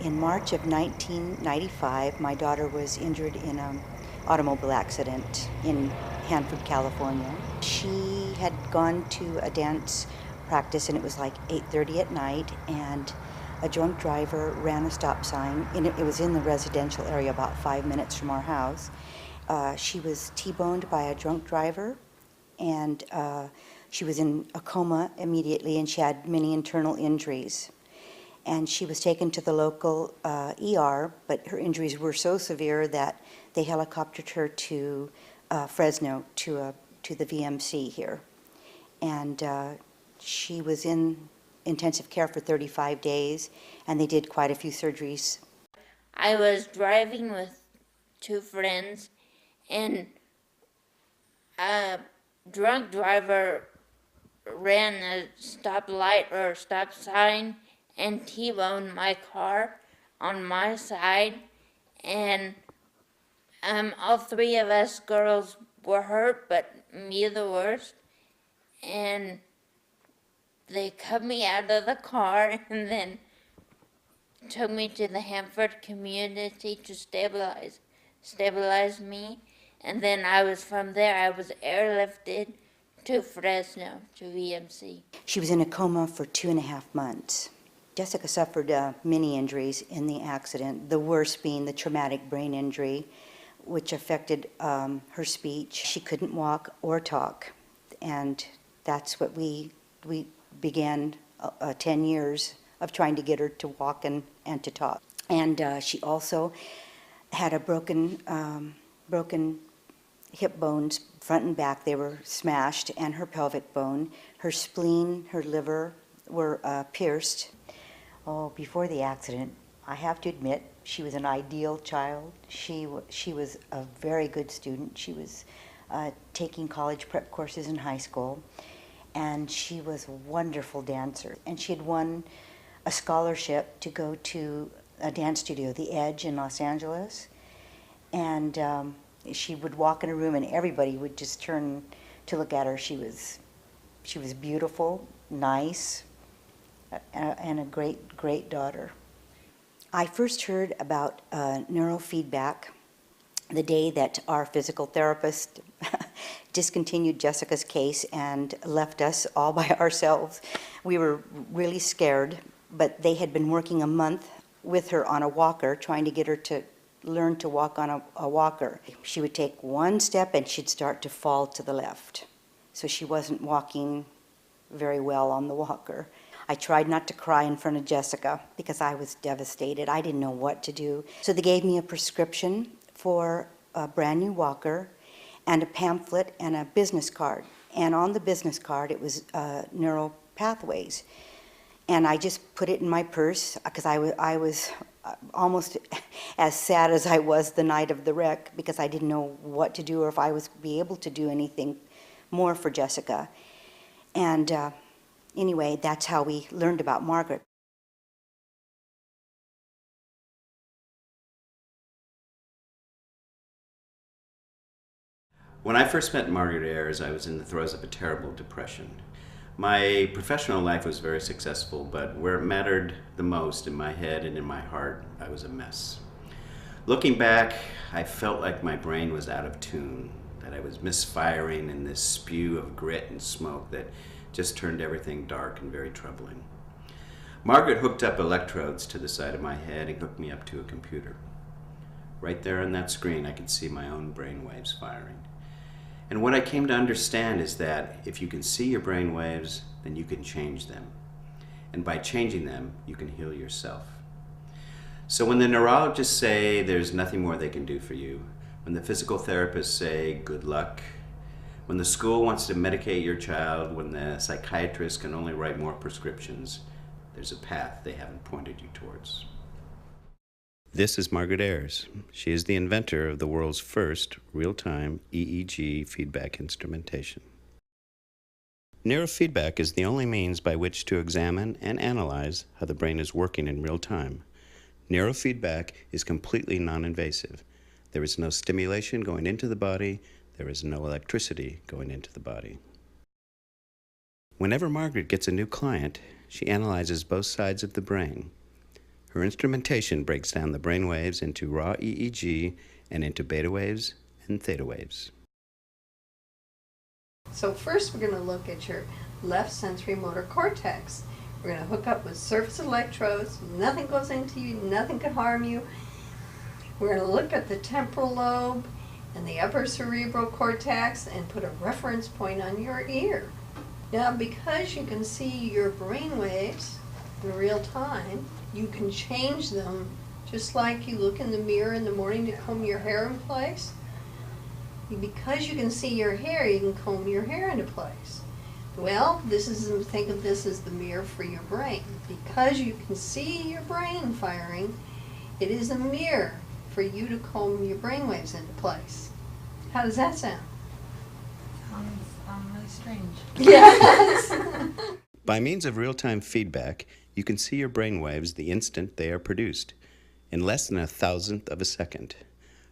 In March of 1995, my daughter was injured in an automobile accident in Hanford, California. She had gone to a dance practice and it was like 8:30 at night, and a drunk driver ran a stop sign. It was in the residential area about 5 minutes from our house. She was T-boned by a drunk driver, and she was in a coma immediately, and she had many internal injuries. And she was taken to the local ER, but her injuries were so severe that they helicoptered her to Fresno, to the VMC here. And she was in intensive care for 35 days, and they did quite a few surgeries. I was driving with two friends, and a drunk driver ran a stoplight or stop sign and T-boned my car on my side, and all three of us girls were hurt, but me the worst. And they cut me out of the car and then took me to the Hanford community to stabilize me. And then from there I was airlifted to Fresno, to VMC. She was in a coma for 2.5 months. Jessica suffered many injuries in the accident, the worst being the traumatic brain injury, which affected her speech. She couldn't walk or talk, and that's what we began 10 years of trying to get her to walk and to talk. And she also had a broken hip bones, front and back. They were smashed, and her pelvic bone, her spleen, her liver were pierced. Oh, before the accident, I have to admit, she was an ideal child. She was a very good student. She was taking college prep courses in high school, and she was a wonderful dancer. And she had won a scholarship to go to a dance studio, The Edge in Los Angeles. And she would walk in a room and everybody would just turn to look at her. She was beautiful, nice, and a great daughter. I first heard about neurofeedback the day that our physical therapist discontinued Jessica's case and left us all by ourselves. We were really scared, but they had been working a month with her on a walker, trying to get her to learn to walk on a walker. She would take one step and she'd start to fall to the left. So she wasn't walking very well on the walker. I tried not to cry in front of Jessica because I was devastated. I didn't know what to do. So they gave me a prescription for a brand new walker and a pamphlet and a business card. And on the business card it was neural pathways. And I just put it in my purse because I was almost as sad as I was the night of the wreck, because I didn't know what to do or if I was be able to do anything more for Jessica. And anyway, that's how we learned about Margaret. When I first met Margaret Ayers, I was in the throes of a terrible depression. My professional life was very successful, but where it mattered the most, in my head and in my heart, I was a mess. Looking back, I felt like my brain was out of tune, that I was misfiring in this spew of grit and smoke that just turned everything dark and very troubling. Margaret hooked up electrodes to the side of my head and hooked me up to a computer. Right there on that screen, I could see my own brain waves firing. And what I came to understand is that if you can see your brain waves, then you can change them. And by changing them, you can heal yourself. So when the neurologists say there's nothing more they can do for you, when the physical therapists say good luck, when the school wants to medicate your child, when the psychiatrist can only write more prescriptions, there's a path they haven't pointed you towards. This is Margaret Ayers. She is the inventor of the world's first real-time EEG feedback instrumentation. Neurofeedback is the only means by which to examine and analyze how the brain is working in real time. Neurofeedback is completely non-invasive. There is no stimulation going into the body. There is no electricity going into the body. Whenever Margaret gets a new client, she analyzes both sides of the brain. Her instrumentation breaks down the brain waves into raw EEG and into beta waves and theta waves. So first we're going to look at your left sensory motor cortex. We're going to hook up with surface electrodes. Nothing goes into you, nothing can harm you. We're going to look at the temporal lobe and the upper cerebral cortex and put a reference point on your ear. Now, because you can see your brain waves in real time, you can change them just like you look in the mirror in the morning to comb your hair in place. Because you can see your hair, you can comb your hair into place. Well, think of this as the mirror for your brain. Because you can see your brain firing, it is a mirror for you to comb your brain waves into place. How does that sound? Sounds really strange. Yes. By means of real-time feedback, you can see your brain waves the instant they are produced, in less than 1,000th of a second.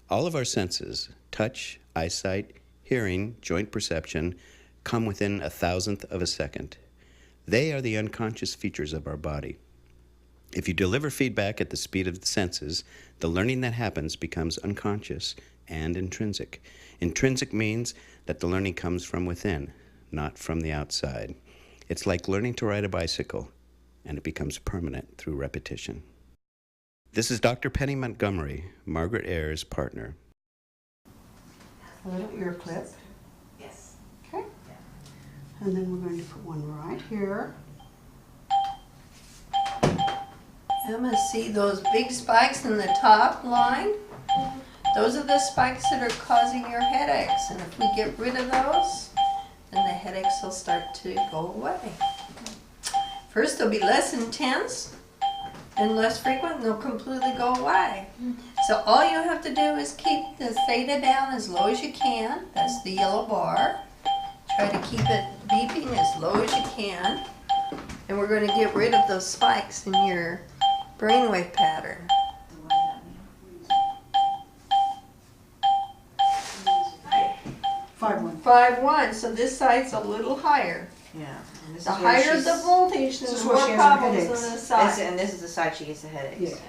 All of our senses, touch, eyesight, hearing, joint perception, come within 1,000th of a second. They are the unconscious features of our body. If you deliver feedback at the speed of the senses, the learning that happens becomes unconscious and intrinsic. Intrinsic means that the learning comes from within, not from the outside. It's like learning to ride a bicycle, and it becomes permanent through repetition. This is Dr. Penny Montgomery, Margaret Ayers' partner. A little ear clip. Yes. Okay. And then we're going to put one right here. Emma, see those big spikes in the top line? Those are the spikes that are causing your headaches. And if we get rid of those, then the headaches will start to go away. First, they'll be less intense and less frequent, and they'll completely go away. So all you have to do is keep the theta down as low as you can. That's the yellow bar. Try to keep it beeping as low as you can. And we're going to get rid of those spikes in your brainwave pattern. 5-1. 5-1, so this side's a little higher. Yeah. And this The is where higher she's- the voltage, this is the where more she has her problems on headaches. the This, side. and this is the side she gets the headaches.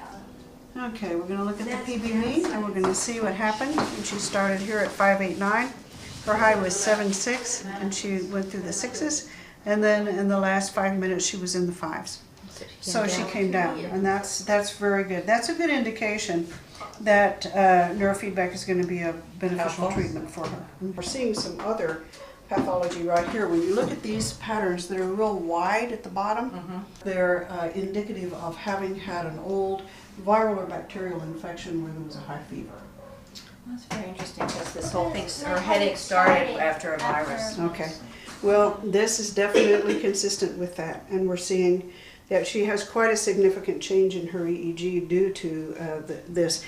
Yeah. Okay, we're going to look at the PBV and we're going to see what happened when she started here at 589. Her high was 7.6 and she went through the 6s, and then in the last 5 minutes she was in the 5s. So she came down, and that's very good. That's a good indication that neurofeedback is going to be a beneficial Helpful. treatment for her. We're seeing some other pathology right here. When you look at these patterns that are real wide at the bottom, they're indicative of having had an old viral or bacterial infection where there was a high fever. That's very interesting because this whole thing, her headache started after a virus. Okay, well, this is definitely consistent with that, and we're seeing that she has quite a significant change in her EEG due to this.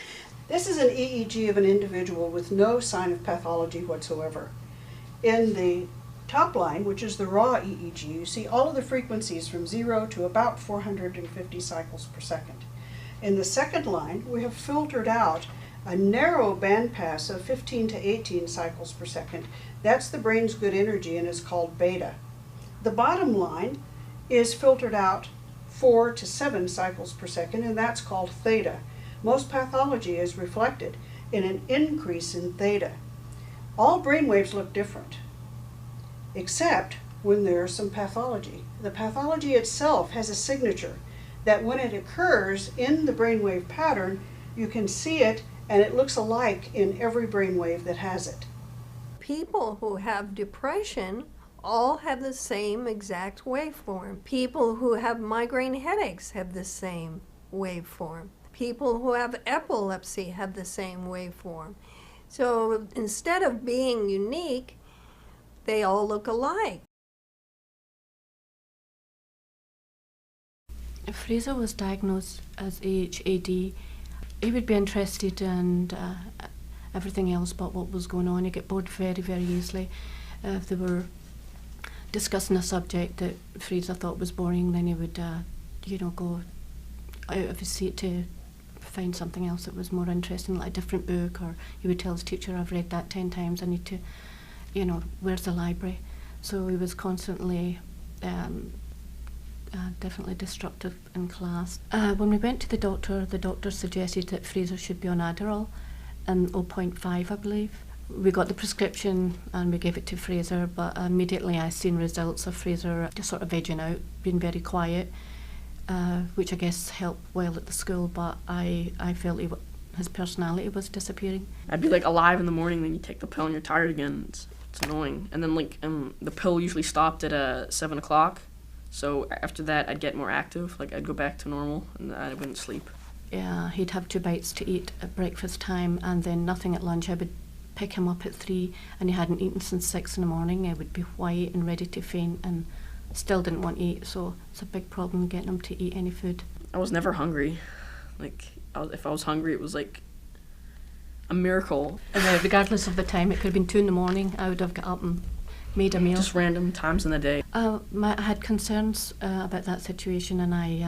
This is an EEG of an individual with no sign of pathology whatsoever. In the top line, which is the raw EEG, you see all of the frequencies from 0 to about 450 cycles per second. In the second line, we have filtered out a narrow bandpass of 15 to 18 cycles per second. That's the brain's good energy and is called beta. The bottom line is filtered out 4 to 7 cycles per second, and that's called theta. Most pathology is reflected in an increase in theta. All brain waves look different, except when there's some pathology. The pathology itself has a signature that when it occurs in the brainwave pattern, you can see it and it looks alike in every brainwave that has it. People who have depression all have the same exact waveform. People who have migraine headaches have the same waveform. People who have epilepsy have the same waveform. So instead of being unique, they all look alike. If Fraser was diagnosed as AHAD, he would be interested in everything else but what was going on. He'd get bored very, very easily. If they were discussing a subject that Fraser thought was boring, then he would, go out of his seat to find something else that was more interesting, like a different book, or he would tell his teacher, I've read that 10 times, I need to, where's the library? So he was constantly definitely destructive in class. When we went to the doctor suggested that Fraser should be on Adderall and 0.5, I believe. We got the prescription and we gave it to Fraser, but immediately I seen results of Fraser just sort of vegging out, being very quiet, which I guess helped well at the school, but I felt his personality was disappearing. I'd be like alive in the morning, then you take the pill and you're tired again. It's annoying. And then like the pill usually stopped at 7 o'clock, so after that I'd get more active, like I'd go back to normal and I wouldn't sleep. Yeah, he'd have 2 bites to eat at breakfast time and then nothing at lunch. I would pick him up at 3 and he hadn't eaten since 6 in the morning. I would be white and ready to faint and still didn't want to eat, so it's a big problem getting him to eat any food. I was never hungry. Like, if I was hungry, it was like a miracle. And regardless of the time, it could have been 2 in the morning, I would have got up and made a meal. Just random times in the day. I had concerns about that situation, and I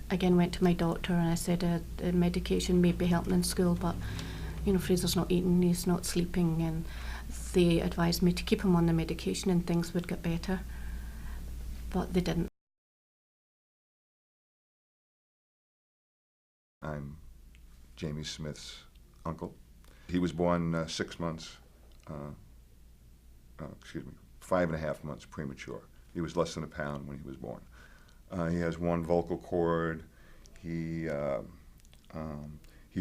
again went to my doctor and I said the medication may be helping in school, but Fraser's not eating, he's not sleeping, and they advised me to keep him on the medication and things would get better, but they didn't. I'm Jamie Smith's uncle. He was born 6 months, 5.5 months premature. He was less than a pound when he was born. He has 1 vocal cord. He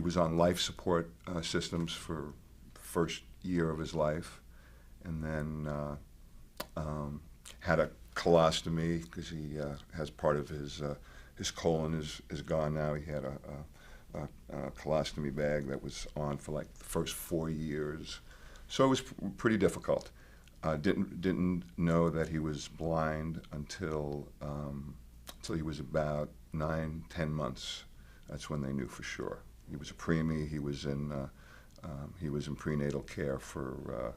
was on life support systems for the first year of his life, and then had a colostomy because he has part of his colon is gone now. He had a colostomy bag that was on for like the first 4 years, so it was pretty difficult. Didn't know that he was blind until he was about 9-10 months. That's when they knew for sure. He was a preemie. He was in prenatal care for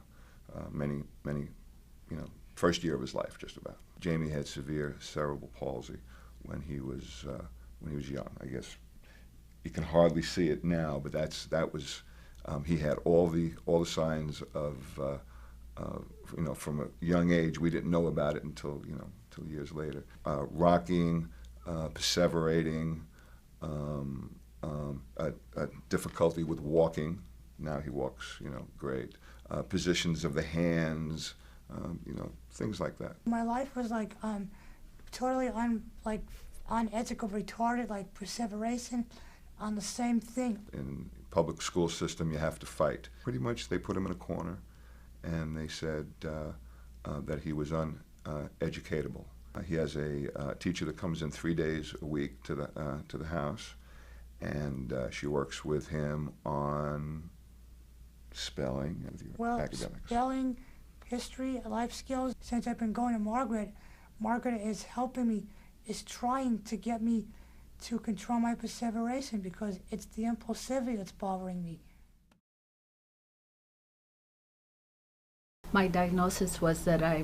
many, first year of his life, just about. Jamie had severe cerebral palsy when he was young. I guess you can hardly see it now, but that was he had all the signs of from a young age. We didn't know about it until years later. Rocking, perseverating, a difficulty with walking. Now he walks, great. Positions of the hands, things like that. My life was like totally unethical, retarded, like perseveration on the same thing. In public school system, you have to fight. Pretty much, they put him in a corner, and they said that he was uneducatable. He has a teacher that comes in 3 days a week to the house, and she works with him on spelling and academics. Spelling, history, life skills. Since I've been going to Margaret is helping me, is trying to get me to control my perseveration, because it's the impulsivity that's bothering me. My diagnosis was that I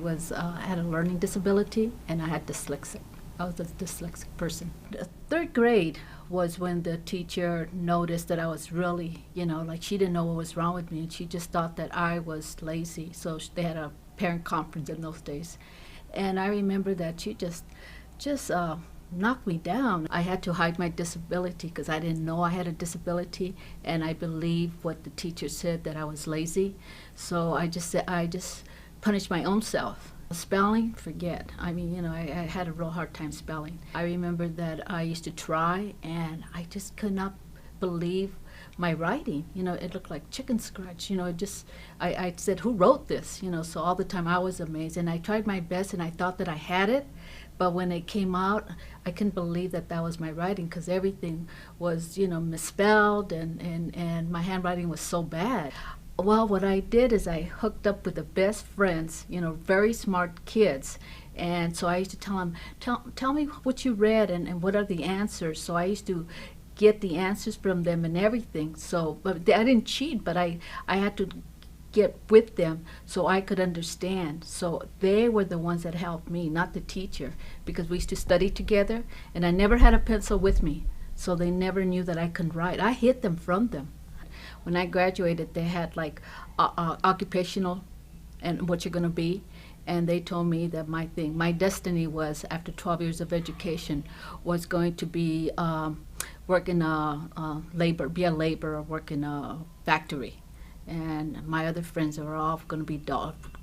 had a learning disability and I had dyslexia. I was a dyslexic person. The 3rd grade was when the teacher noticed that I was really, she didn't know what was wrong with me, and she just thought that I was lazy. So they had a parent conference in those days. And I remember that she just knocked me down. I had to hide my disability because I didn't know I had a disability, and I believed what the teacher said, that I was lazy. So I just punished my own self. Spelling, forget. I had a real hard time spelling. I remember that I used to try, and I just could not believe my writing. It looked like chicken scratch. I said, who wrote this? So all the time I was amazed, and I tried my best, and I thought that I had it. But when it came out, I couldn't believe that was my writing, because everything was, misspelled, and my handwriting was so bad. Well, what I did is I hooked up with the best friends, very smart kids. And so I used to tell them, tell me what you read and what are the answers. So I used to get the answers from them and everything. So, but I didn't cheat, but I had to get with them so I could understand. So they were the ones that helped me, not the teacher, because we used to study together, and I never had a pencil with me, so they never knew that I couldn't write. I hid them from them. When I graduated, they had like occupational and what you're going to be, and they told me that my destiny was, after 12 years of education, was going to be work in be a laborer, work in a factory. And my other friends were all going to be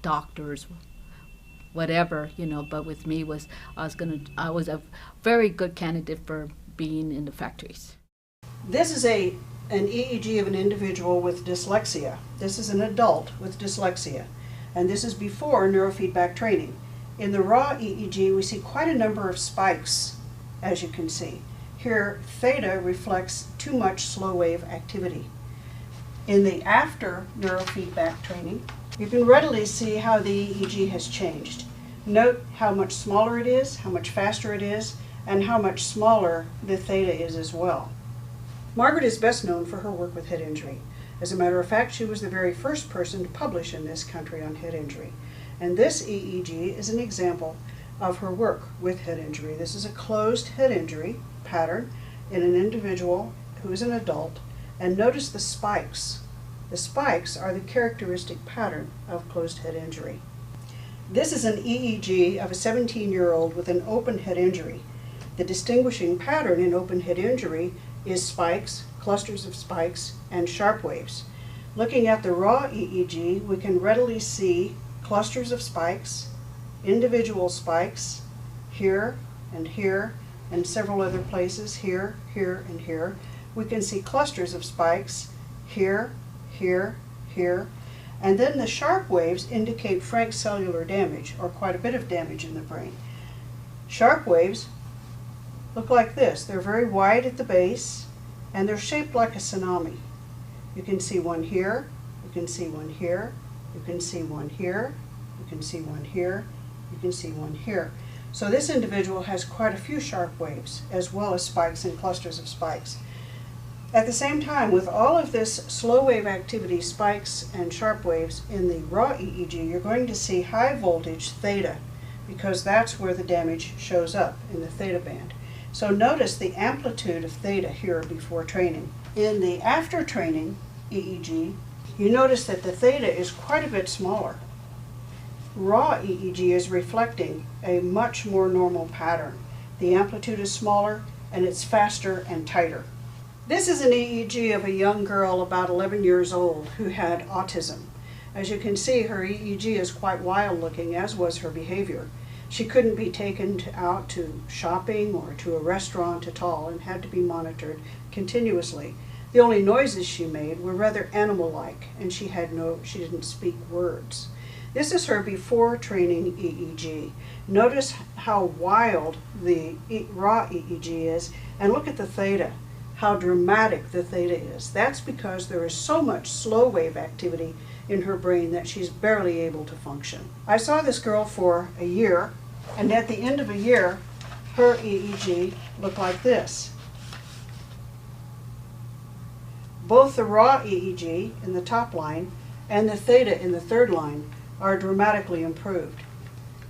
doctors, whatever, but with me I was a very good candidate for being in the factories. This is an EEG of an individual with dyslexia. This is an adult with dyslexia, and this is before neurofeedback training. In the raw EEG, we see quite a number of spikes, as you can see. Here, theta reflects too much slow wave activity. In the after neurofeedback training, you can readily see how the EEG has changed. Note how much smaller it is, how much faster it is, and how much smaller the theta is as well. Margaret is best known for her work with head injury. As a matter of fact, she was the very first person to publish in this country on head injury. And this EEG is an example of her work with head injury. This is a closed head injury pattern in an individual who is an adult. And notice the spikes. The spikes are the characteristic pattern of closed head injury. This is an EEG of a 17-year-old with an open head injury. The distinguishing pattern in open head injury is spikes, clusters of spikes, and sharp waves. Looking at the raw EEG, we can readily see clusters of spikes, individual spikes, here, and several other places, here, and here. We can see clusters of spikes, here, and then the sharp waves indicate frank cellular damage, or quite a bit of damage in the brain. Sharp waves look like this. They're very wide at the base, and they're shaped like a tsunami. You can see one here, you can see one here, you can see one here, you can see one here, you can see one here. So this individual has quite a few sharp waves, as well as spikes and clusters of spikes. At the same time, with all of this slow wave activity, spikes and sharp waves in the raw EEG, you're going to see high voltage theta, because that's where the damage shows up, in the theta band. So notice the amplitude of theta here before training. In the after training EEG, you notice that the theta is quite a bit smaller. Raw EEG is reflecting a much more normal pattern. The amplitude is smaller, and it's faster and tighter. This is an EEG of a young girl about 11 years old who had autism. As you can see, her EEG is quite wild looking, as was her behavior. She couldn't be taken out to shopping or to a restaurant at all and had to be monitored continuously. The only noises she made were rather animal-like, and she didn't speak words. This is her before training EEG. Notice how wild the raw EEG is, and look at the theta, how dramatic the theta is. That's because there is so much slow wave activity in her brain that she's barely able to function. I saw this girl for a year, and at the end of a year, her EEG looked like this. Both the raw EEG in the top line and the theta in the third line are dramatically improved.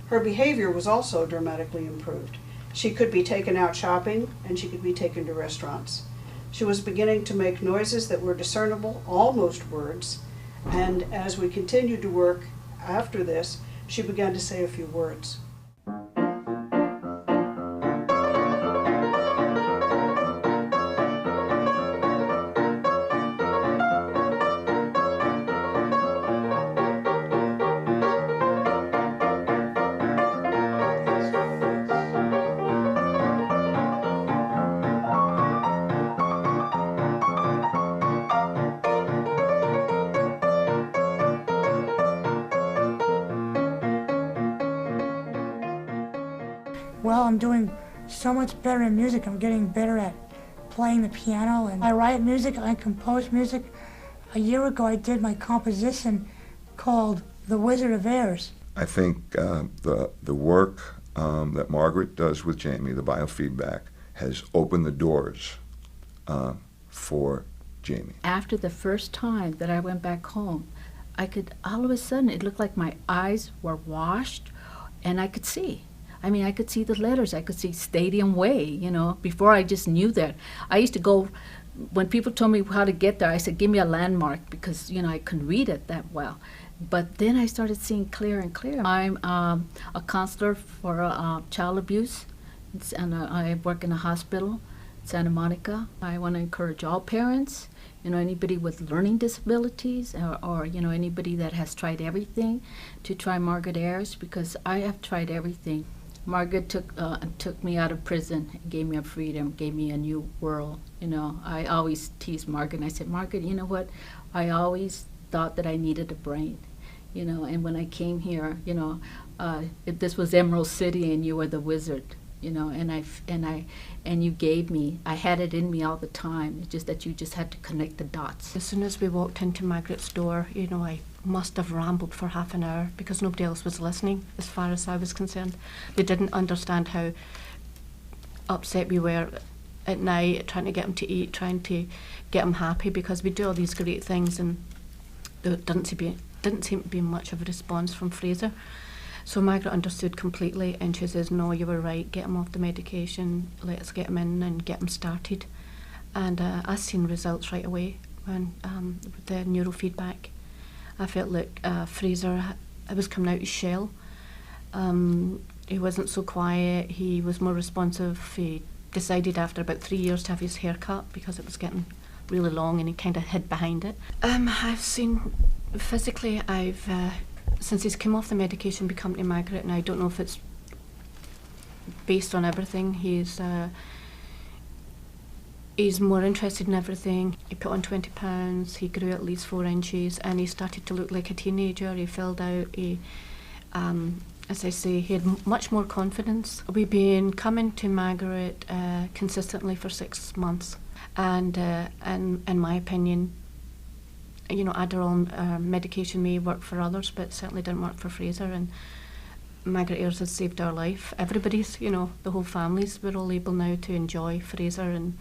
Her behavior was also dramatically improved. She could be taken out shopping, and she could be taken to restaurants. She was beginning to make noises that were discernible, almost words, and as we continued to work after this, she began to say a few words. Well, I'm doing so much better in music. I'm getting better at playing the piano, and I write music, I compose music. A year ago, I did my composition called The Wizard of Ayers. I think the work that Margaret does with Jamie, the biofeedback, has opened the doors for Jamie. After the first time that I went back home, all of a sudden, it looked like my eyes were washed, and I could see. I mean, I could see the letters. I could see Stadium Way, Before I just knew that. I used to go, when people told me how to get there, I said, give me a landmark, because, I couldn't read it that well. But then I started seeing clear and clear. I'm a counselor for child abuse, and I work in a hospital, Santa Monica. I want to encourage all parents, anybody with learning disabilities, or anybody that has tried everything, to try Margaret Ayers, because I have tried everything. Margaret took me out of prison, gave me a freedom, gave me a new world. I always teased Margaret, and I said, Margaret, you know what? I always thought that I needed a brain, and when I came here, if this was Emerald City and you were the wizard, and you gave me, I had it in me all the time. It's just that you just had to connect the dots. As soon as we walked into Margaret's door, I must have rambled for half an hour because nobody else was listening as far as I was concerned. They didn't understand how upset we were at night, trying to get them to eat, trying to get them happy, because we do all these great things and there didn't seem to be much of a response from Fraser. So Margaret understood completely, and she says, no, you were right, get him off the medication, let's get him in and get him started. And I seen results right away when with the neurofeedback. I felt like Fraser was coming out his shell. He wasn't so quiet, he was more responsive. He decided after about 3 years to have his hair cut because it was getting really long and he kind of hid behind it. I've seen, physically, since he's come off the medication, become to Margaret, and I don't know if it's based on everything. He's more interested in everything. He put on 20 pounds, he grew at least 4 inches, and he started to look like a teenager. He filled out, as I say, he had much more confidence. We've been coming to Margaret consistently for 6 months, and in my opinion, Adderall medication may work for others, but it certainly didn't work for Fraser. And Margaret Ayers has saved our life. Everybody's, the whole families, we're all able now to enjoy Fraser and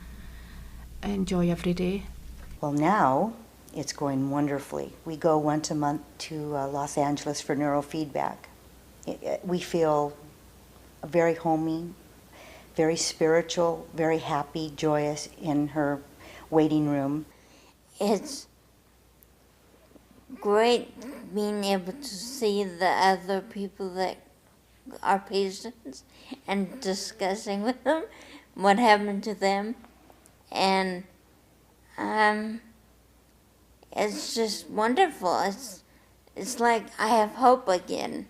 enjoy every day. Well, now it's going wonderfully. We go once a month to Los Angeles for neurofeedback. We feel very homey, very spiritual, very happy, joyous in her waiting room. It's great being able to see the other people that are patients and discussing with them what happened to them. And it's just wonderful. It's like I have hope again.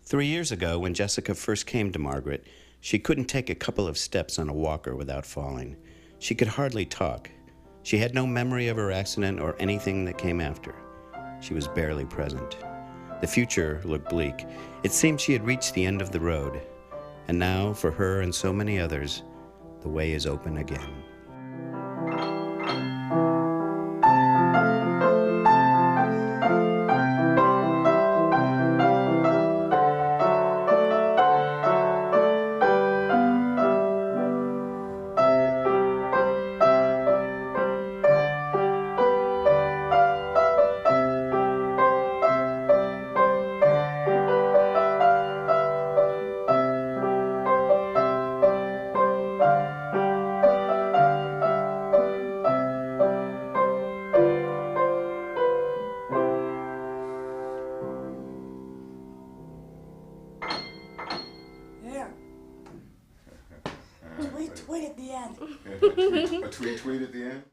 3 years ago, when Jessica first came to Margaret, she couldn't take a couple of steps on a walker without falling. She could hardly talk. She had no memory of her accident or anything that came after. She was barely present. The future looked bleak. It seemed she had reached the end of the road. And now, for her and so many others, the way is open again. Tweet at the end. A tweet at the end?